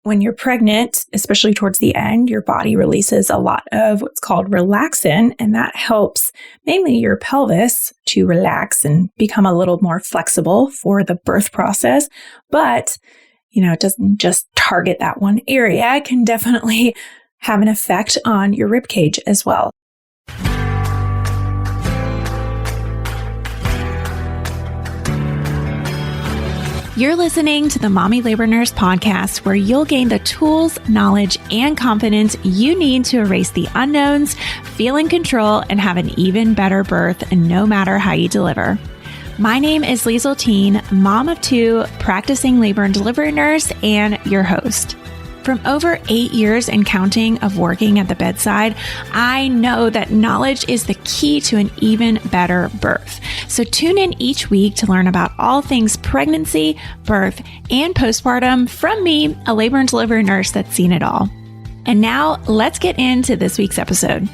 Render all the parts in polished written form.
When you're pregnant, especially towards the end, your body releases a lot of what's called relaxin, and that helps mainly your pelvis to relax and become a little more flexible for the birth process. But, it doesn't just target that one area. It can definitely have an effect on your rib cage as well. You're listening to the Mommy Labor Nurse podcast, where you'll gain the tools, knowledge, and confidence you need to erase the unknowns, feel in control, and have an even better birth, no matter how you deliver. My name is Liesl Teen, mom of two, practicing labor and delivery nurse, and your host. From over 8 years and counting of working at the bedside, I know that knowledge is the key to an even better birth. So tune in each week to learn about all things pregnancy, birth, and postpartum from me, a labor and delivery nurse that's seen it all. And now let's get into this week's episode.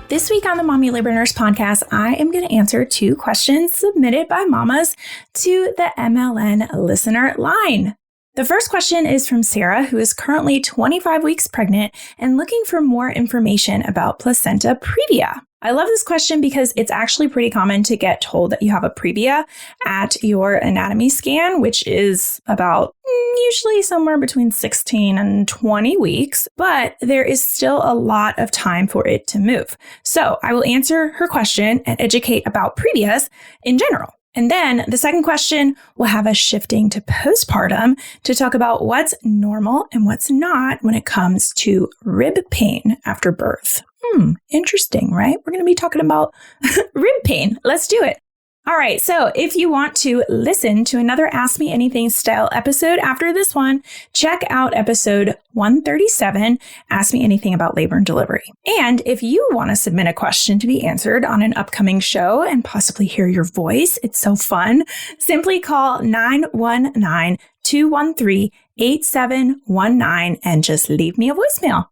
This week on the Mommy Labor Nurse podcast, I am going to answer 2 questions submitted by mamas to the MLN listener line. The first question is from Sarah, who is currently 25 weeks pregnant and looking for more information about placenta previa. I love this question because it's actually pretty common to get told that you have a previa at your anatomy scan, which is about usually somewhere between 16 and 20 weeks, but there is still a lot of time for it to move. So I will answer her question and educate about previas in general. And then the second question will have us shifting to postpartum to talk about what's normal and what's not when it comes to rib pain after birth. Interesting, right? We're going to be talking about rib pain. Let's do it. All right. So if you want to listen to another Ask Me Anything style episode after this one, check out episode 137, Ask Me Anything About Labor and Delivery. And if you want to submit a question to be answered on an upcoming show and possibly hear your voice, it's so fun. Simply call 919-213-8719 and just leave me a voicemail.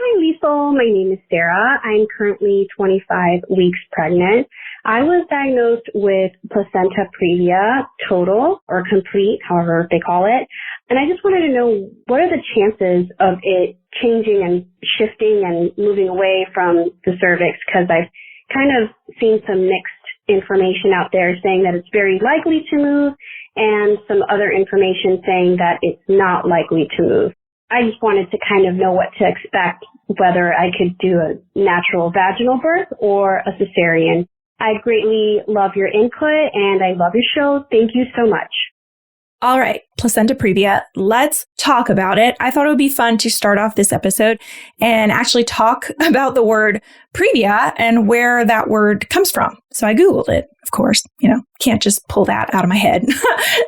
Hi, Liesl. My name is Sarah. I'm currently 25 weeks pregnant. I was diagnosed with placenta previa, total or complete, however they call it. And I just wanted to know, what are the chances of it changing and shifting and moving away from the cervix? Because I've kind of seen some mixed information out there saying that it's very likely to move and some other information saying that it's not likely to move. I just wanted to kind of know what to expect, whether I could do a natural vaginal birth or a cesarean. I greatly love your input and I love your show. Thank you so much. All right, placenta previa, let's talk about it. I thought it would be fun to start off this episode and actually talk about the word previa and where that word comes from. So I Googled it, of course, can't just pull that out of my head.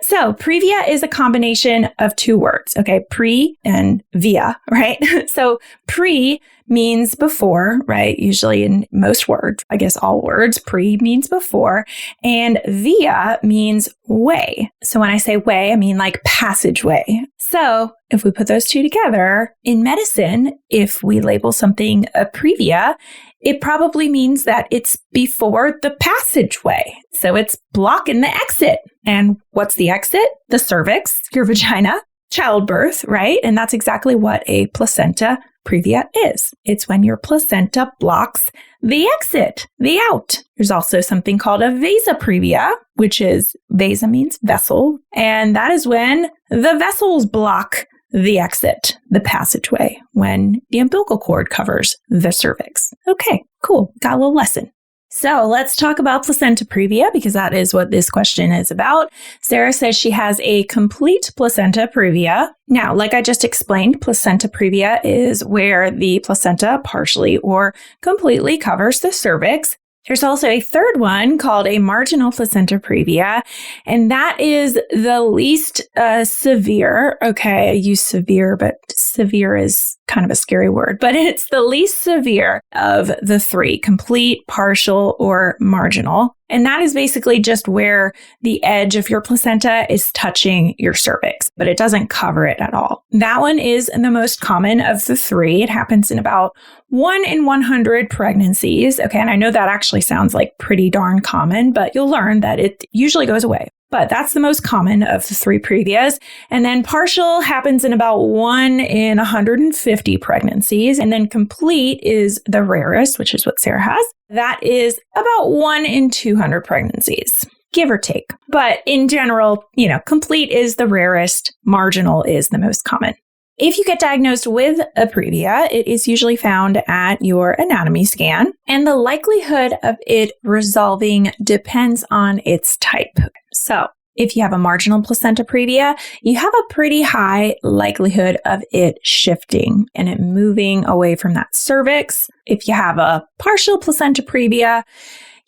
So previa is a combination of 2 words, okay? Pre and via, right? So pre means before, right? Usually in most words, I guess all words, pre means before, and via means way. So when I say way, I mean like passageway. So if we put those 2 together, in medicine, if we label something a previa, it probably means that it's before the passageway. So it's blocking the exit. And what's the exit? The cervix, your vagina, childbirth, right? And that's exactly what a placenta previa is. It's when your placenta blocks the exit, the out. There's also something called a vasa previa, which is vasa means vessel. And that is when the vessels block the exit, the passageway, when the umbilical cord covers the cervix. Okay, cool. Got a little lesson. So let's talk about placenta previa because that is what this question is about. Sarah says she has a complete placenta previa. Now, like I just explained, placenta previa is where the placenta partially or completely covers the cervix. There's also a third one called a marginal placenta previa, and that is the least severe. Okay, I use severe, but severe is kind of a scary word, but it's the least severe of the 3, complete, partial, or marginal. And that is basically just where the edge of your placenta is touching your cervix, but it doesn't cover it at all. That one is the most common of the 3. It happens in about 1 in 100 pregnancies. Okay, and I know that actually sounds like pretty darn common, but you'll learn that it usually goes away. but that's the most common of the 3 previas. And then partial happens in about 1 in 150 pregnancies. And then complete is the rarest, which is what Sarah has. That is about 1 in 200 pregnancies, give or take. But in general, complete is the rarest, marginal is the most common. If you get diagnosed with a previa, it is usually found at your anatomy scan, and the likelihood of it resolving depends on its type. So, if you have a marginal placenta previa, you have a pretty high likelihood of it shifting and it moving away from that cervix. If you have a partial placenta previa,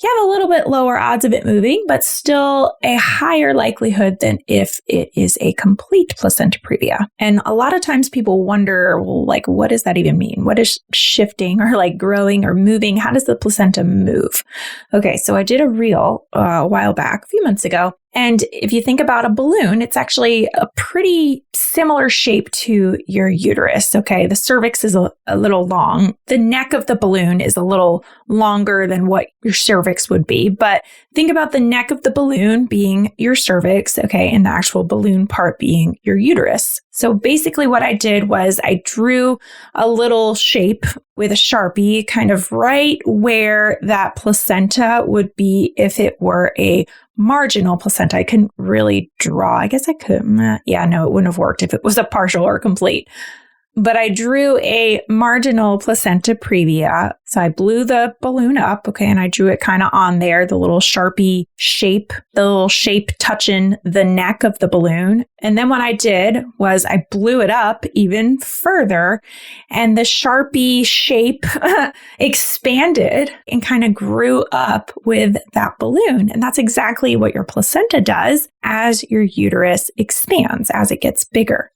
you have a little bit lower odds of it moving, but still a higher likelihood than if it is a complete placenta previa. And a lot of times people wonder, well, like, what does that even mean? What is shifting or like growing or moving? How does the placenta move? Okay, so I did a reel a while back, a few months ago. And if you think about a balloon, it's actually a pretty similar shape to your uterus. Okay, the cervix is a little long. The neck of the balloon is a little longer than what your cervix would be. But think about the neck of the balloon being your cervix, okay, and the actual balloon part being your uterus. So basically what I did was I drew a little shape with a Sharpie kind of right where that placenta would be if it were a marginal placenta. I couldn't really draw. I guess I could. It wouldn't have worked if it was a partial or complete. But I drew a marginal placenta previa. So I blew the balloon up, okay, and I drew it kind of on there, the little Sharpie shape, the little shape touching the neck of the balloon. And then what I did was I blew it up even further, and the Sharpie shape expanded and kind of grew up with that balloon. And that's exactly what your placenta does as your uterus expands, as it gets bigger.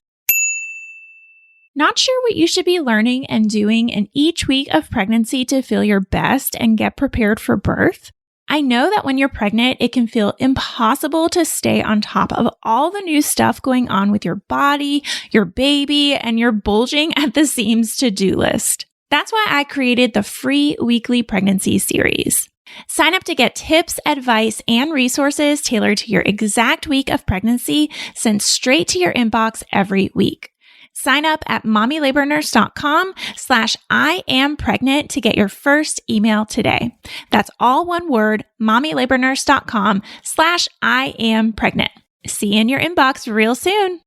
Not sure what you should be learning and doing in each week of pregnancy to feel your best and get prepared for birth? I know that when you're pregnant, it can feel impossible to stay on top of all the new stuff going on with your body, your baby, and your bulging at the seams to-do list. That's why I created the free weekly pregnancy series. Sign up to get tips, advice, and resources tailored to your exact week of pregnancy sent straight to your inbox every week. Sign up at mommylabornurse.com/IamPregnant to get your first email today. That's all one word, mommylabornurse.com/IamPregnant. See you in your inbox real soon.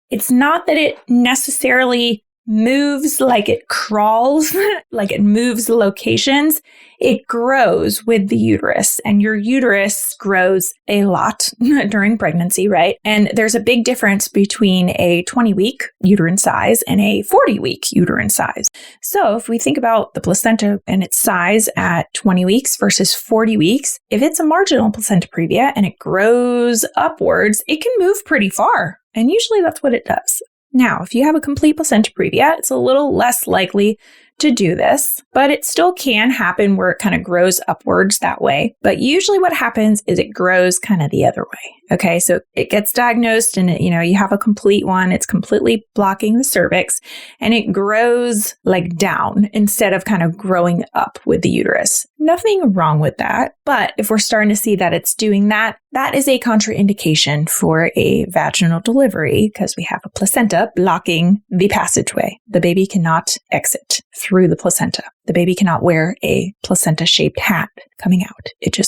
It's not that it necessarily moves like it crawls, like it moves locations. It grows with the uterus, and your uterus grows a lot during pregnancy, right? And there's a big difference between a 20-week uterine size and a 40-week uterine size. So if we think about the placenta and its size at 20 weeks versus 40 weeks, if it's a marginal placenta previa and it grows upwards, it can move pretty far. And usually that's what it does. Now, if you have a complete placenta previa, it's a little less likely to do this, but it still can happen where it kind of grows upwards that way. But usually what happens is it grows kind of the other way. Okay, so it gets diagnosed and you have a complete one. It's completely blocking the cervix and it grows like down instead of kind of growing up with the uterus. Nothing wrong with that. But if we're starting to see that it's doing that, that is a contraindication for a vaginal delivery because we have a placenta blocking the passageway. The baby cannot exit through the placenta. The baby cannot wear a placenta-shaped hat coming out. It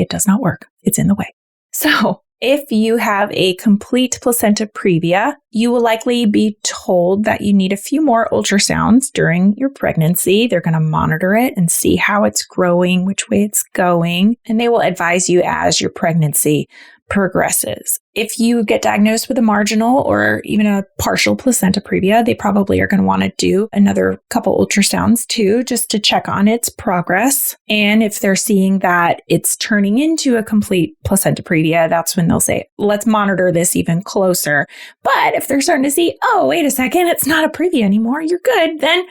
does not work. It's in the way. So if you have a complete placenta previa, you will likely be told that you need a few more ultrasounds during your pregnancy. They're going to monitor it and see how it's growing, which way it's going, and they will advise you as your pregnancy progresses. If you get diagnosed with a marginal or even a partial placenta previa, they probably are going to want to do another couple ultrasounds too, just to check on its progress. And if they're seeing that it's turning into a complete placenta previa, that's when they'll say, let's monitor this even closer. But if they're starting to see, oh, wait a second, it's not a previa anymore, you're good, then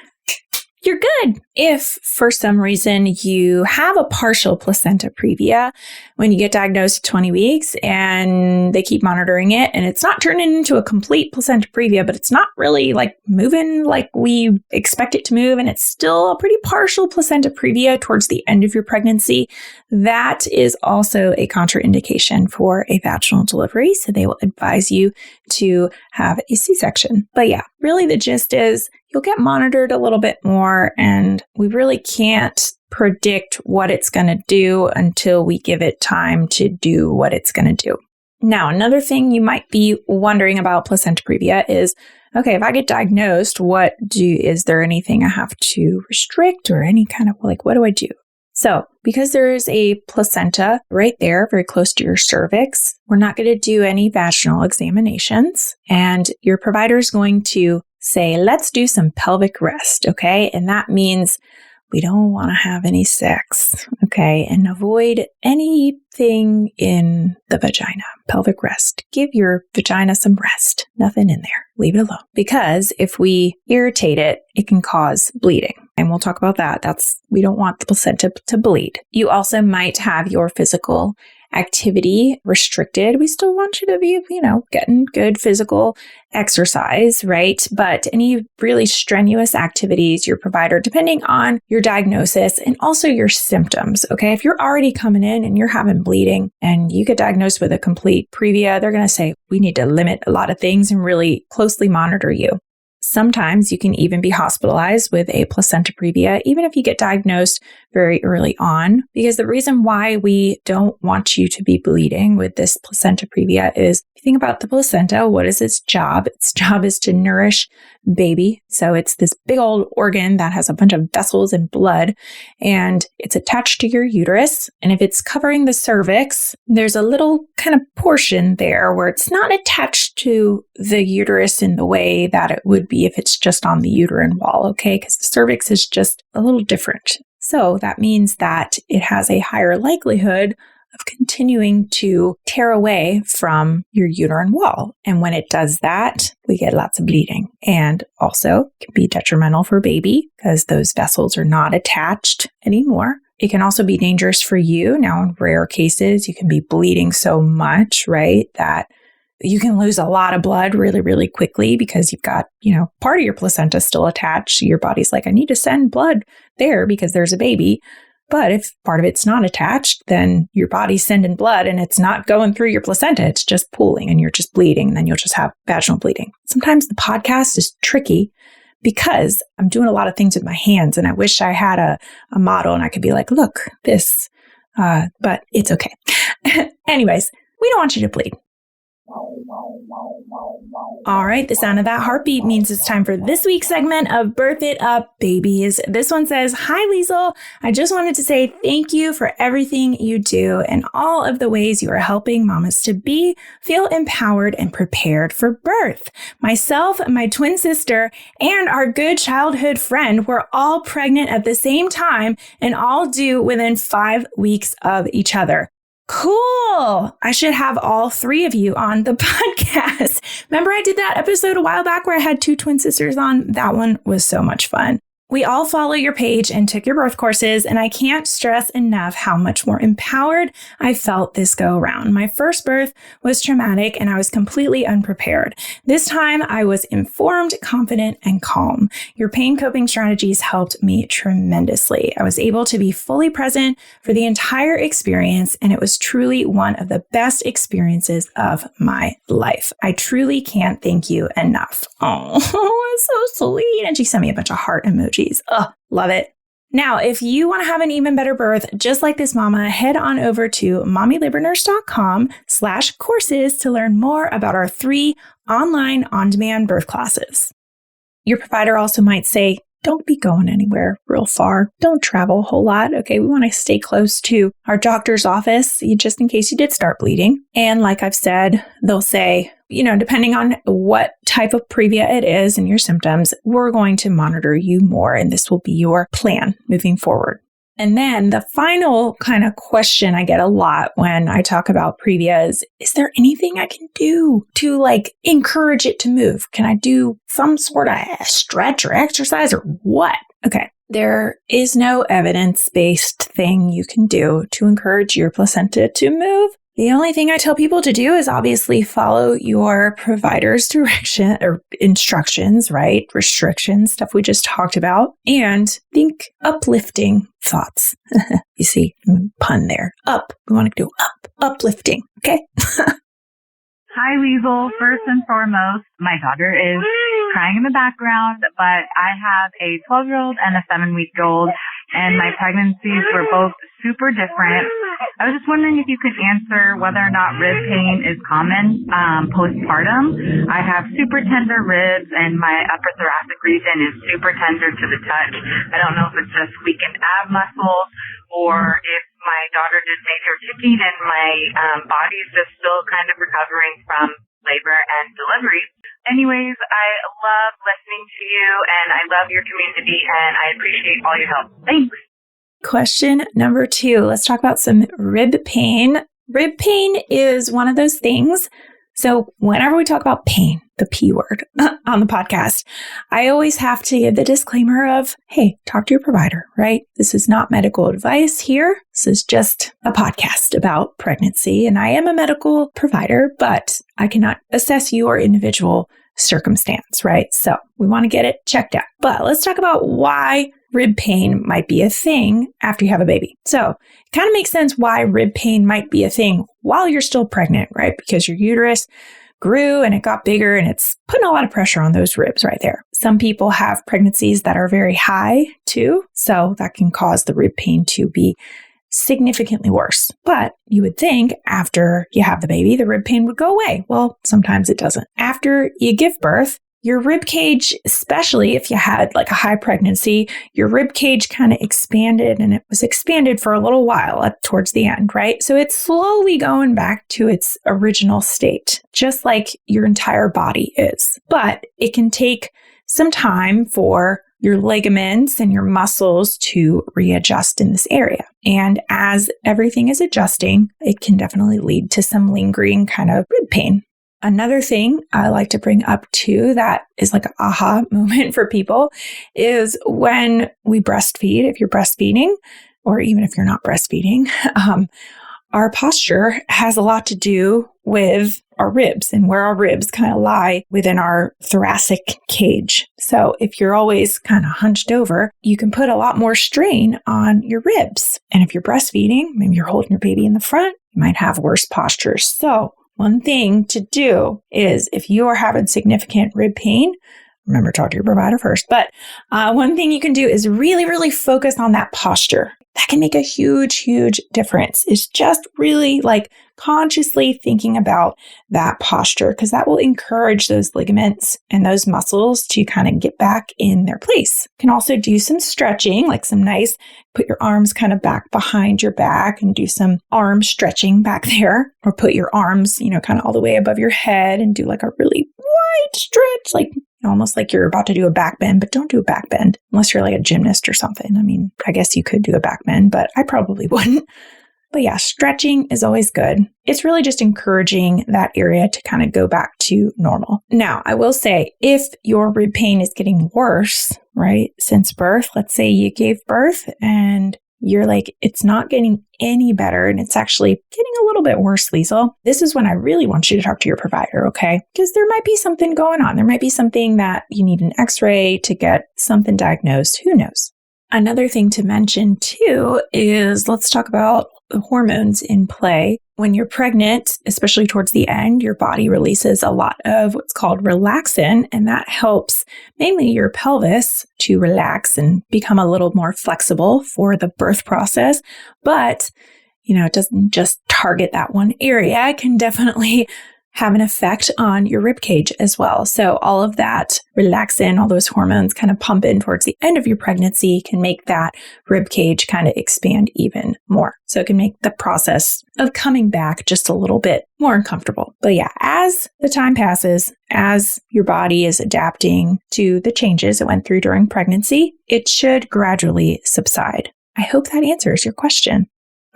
you're good. If for some reason you have a partial placenta previa when you get diagnosed at 20 weeks and they keep monitoring it and it's not turning into a complete placenta previa, but it's not really like moving like we expect it to move and it's still a pretty partial placenta previa towards the end of your pregnancy, that is also a contraindication for a vaginal delivery. So they will advise you to have a C-section. But yeah, really the gist is you'll get monitored a little bit more, and we really can't predict what it's going to do until we give it time to do what it's going to do. Now, another thing you might be wondering about placenta previa is, okay, if I get diagnosed, is there anything I have to restrict or any kind of what do I do? So because there is a placenta right there, very close to your cervix, we're not going to do any vaginal examinations, and your provider is going to say, let's do some pelvic rest, okay? And that means we don't want to have any sex, okay? And avoid anything in the vagina. Pelvic rest. Give your vagina some rest. Nothing in there. Leave it alone. Because if we irritate it, it can cause bleeding. And we'll talk about that. We don't want the placenta to bleed. You also might have your physical activity restricted. We still want you to be, getting good physical exercise, right? But any really strenuous activities, your provider, depending on your diagnosis and also your symptoms, okay? If you're already coming in and you're having bleeding and you get diagnosed with a complete previa, they're going to say, we need to limit a lot of things and really closely monitor you. Sometimes you can even be hospitalized with a placenta previa, even if you get diagnosed very early on, because the reason why we don't want you to be bleeding with this placenta previa is, if you think about the placenta, what is its job? Its job is to nourish baby. So it's this big old organ that has a bunch of vessels and blood, and it's attached to your uterus. And if it's covering the cervix, there's a little kind of portion there where it's not attached to the uterus in the way that it would be if it's just on the uterine wall, okay? Because the cervix is just a little different. So that means that it has a higher likelihood of continuing to tear away from your uterine wall. And when it does that, we get lots of bleeding. And also can be detrimental for baby because those vessels are not attached anymore. It can also be dangerous for you. Now, in rare cases, you can be bleeding so much, right, that you can lose a lot of blood really, really quickly because you've got, part of your placenta still attached. Your body's like, I need to send blood there because there's a baby. But if part of it's not attached, then your body's sending blood and it's not going through your placenta. It's just pooling and you're just bleeding, and then you'll just have vaginal bleeding. Sometimes the podcast is tricky because I'm doing a lot of things with my hands, and I wish I had a model and I could be like, look, this, but it's okay. Anyways, we don't want you to bleed. All right, the sound of that heartbeat means it's time for this week's segment of Birth It Up, Babies. This one says, hi, Liesl. I just wanted to say thank you for everything you do and all of the ways you are helping mamas to feel empowered and prepared for birth. Myself, my twin sister, and our good childhood friend were all pregnant at the same time and all due within 5 weeks of each other. Cool. I should have all three of you on the podcast. Remember I did that episode a while back where I had 2 twin sisters on? That one was so much fun. We all follow your page and took your birth courses, and I can't stress enough how much more empowered I felt this go around. My first birth was traumatic and I was completely unprepared. This time I was informed, confident, and calm. Your pain coping strategies helped me tremendously. I was able to be fully present for the entire experience, and it was truly one of the best experiences of my life. I truly can't thank you enough. Oh, it's so sweet. And she sent me a bunch of heart emojis. Oh, love it. Now, if you want to have an even better birth, just like this mama, head on over to mommylabornurse.com/courses to learn more about our 3 online on-demand birth classes. Your provider also might say, don't be going anywhere real far. Don't travel a whole lot. Okay, we want to stay close to our doctor's office just in case you did start bleeding. And like I've said, they'll say, depending on what type of previa it is and your symptoms, we're going to monitor you more, and this will be your plan moving forward. And then the final kind of question I get a lot when I talk about previa is there anything I can do to encourage it to move? Can I do some sort of stretch or exercise or what? Okay. There is no evidence-based thing you can do to encourage your placenta to move. The only thing I tell people to do is obviously follow your provider's direction or instructions, right? Restrictions, stuff we just talked about, and think uplifting thoughts. You see, pun there. Up. We want to do up. Uplifting. Okay. Hi, Weasel. First and foremost, my daughter is crying in the background, but I have a 12-year-old and a 7-week-old, and my pregnancies were both super different. I was just wondering if you could answer whether or not rib pain is common postpartum. I have super tender ribs, and my upper thoracic region is super tender to the touch. I don't know if it's just weakened ab muscles or if my daughter did major ticking and my body is just still kind of recovering from labor and delivery. Anyways, I love listening to you and I love your community and I appreciate all your help. Thanks. Question number 2. Let's talk about some rib pain. Rib pain is one of those things. So whenever we talk about pain, the P word on the podcast, I always have to give the disclaimer of, hey, talk to your provider, right? This is not medical advice here. This is just a podcast about pregnancy. And I am a medical provider, but I cannot assess your individual circumstance, right? So we want to get it checked out. But let's talk about why rib pain might be a thing after you have a baby. So it kind of makes sense why rib pain might be a thing while you're still pregnant, right? Because your uterus grew and it got bigger and it's putting a lot of pressure on those ribs right there. Some people have pregnancies that are very high too, so that can cause the rib pain to be significantly worse. But you would think after you have the baby, the rib pain would go away. Well, sometimes it doesn't. After you give birth, your rib cage, especially if you had like a high pregnancy, your rib cage kind of expanded and it was expanded for a little while towards the end, right? So it's slowly going back to its original state, just like your entire body is. But it can take some time for your ligaments and your muscles to readjust in this area. And as everything is adjusting, it can definitely lead to some lingering kind of rib pain. Another thing I like to bring up too that is like an aha moment for people is when we breastfeed, if you're breastfeeding, or even if you're not breastfeeding, our posture has a lot to do with our ribs and where our ribs kind of lie within our thoracic cage. So if you're always kind of hunched over, you can put a lot more strain on your ribs. And if you're breastfeeding, maybe you're holding your baby in the front, you might have worse posture. So one thing to do is if you are having significant rib pain, remember, talk to your provider first. But one thing you can do is really, really focus on that posture. That can make a huge, huge difference. It's just really like consciously thinking about that posture because that will encourage those ligaments and those muscles to kind of get back in their place. You can also do some stretching, like some nice, put your arms kind of back behind your back and do some arm stretching back there, or put your arms, kind of all the way above your head and do like a really wide stretch, like almost like you're about to do a back bend, but don't do a back bend unless you're like a gymnast or something. I mean, I guess you could do a back bend, but I probably wouldn't. But yeah, stretching is always good. It's really just encouraging that area to kind of go back to normal. Now, I will say if your rib pain is getting worse, right, since birth, let's say you gave birth and you're like, it's not getting any better and it's actually getting a little bit worse, Liesl, this is when I really want you to talk to your provider, okay? Because there might be something going on. There might be something that you need an x-ray to get something diagnosed. Who knows? Another thing to mention too is let's talk about the hormones in play. When you're pregnant, especially towards the end, your body releases a lot of what's called relaxin, and that helps mainly your pelvis to relax and become a little more flexible for the birth process. But, it doesn't just target that one area. It can definitely have an effect on your rib cage as well. So all of that relaxin, all those hormones kind of pump in towards the end of your pregnancy can make that rib cage kind of expand even more. So it can make the process of coming back just a little bit more uncomfortable. But yeah, as the time passes, as your body is adapting to the changes it went through during pregnancy, it should gradually subside. I hope that answers your question.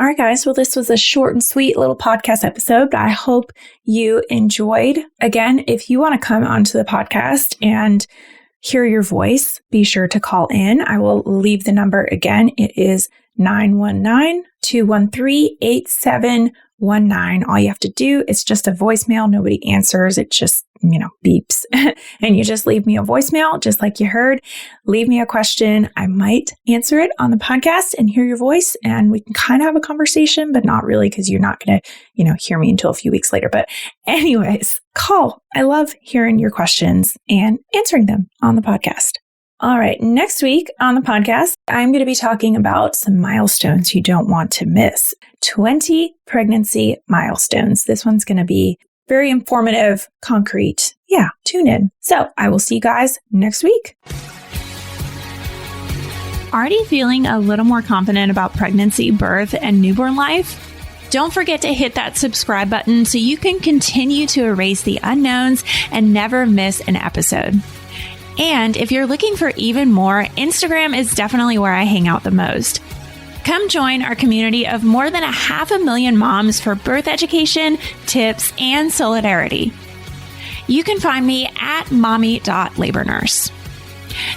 All right, guys. Well, this was a short and sweet little podcast episode. I hope you enjoyed. Again, if you want to come onto the podcast and hear your voice, be sure to call in. I will leave the number again. It is 919-213-8719. All you have to do is just a voicemail. Nobody answers. It just, beeps. And you just leave me a voicemail, just like you heard. Leave me a question. I might answer it on the podcast and hear your voice, and we can kind of have a conversation, but not really, because you're not going to, hear me until a few weeks later. But anyways, call. I love hearing your questions and answering them on the podcast. All right. Next week on the podcast, I'm going to be talking about some milestones you don't want to miss. 20 pregnancy milestones. This one's going to be very informative, concrete. Yeah, tune in. So I will see you guys next week. Already feeling a little more confident about pregnancy, birth, and newborn life? Don't forget to hit that subscribe button so you can continue to erase the unknowns and never miss an episode. And if you're looking for even more, Instagram is definitely where I hang out the most. Come join our community of more than 500,000 moms for birth education, tips, and solidarity. You can find me at mommy.labornurse.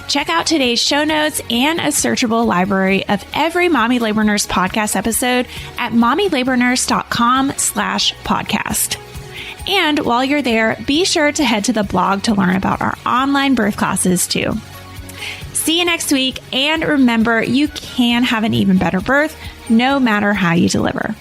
Check out today's show notes and a searchable library of every Mommy Labor Nurse podcast episode at mommylabornurse.com/podcast. And while you're there, be sure to head to the blog to learn about our online birth classes too. See you next week, and remember, you can have an even better birth no matter how you deliver.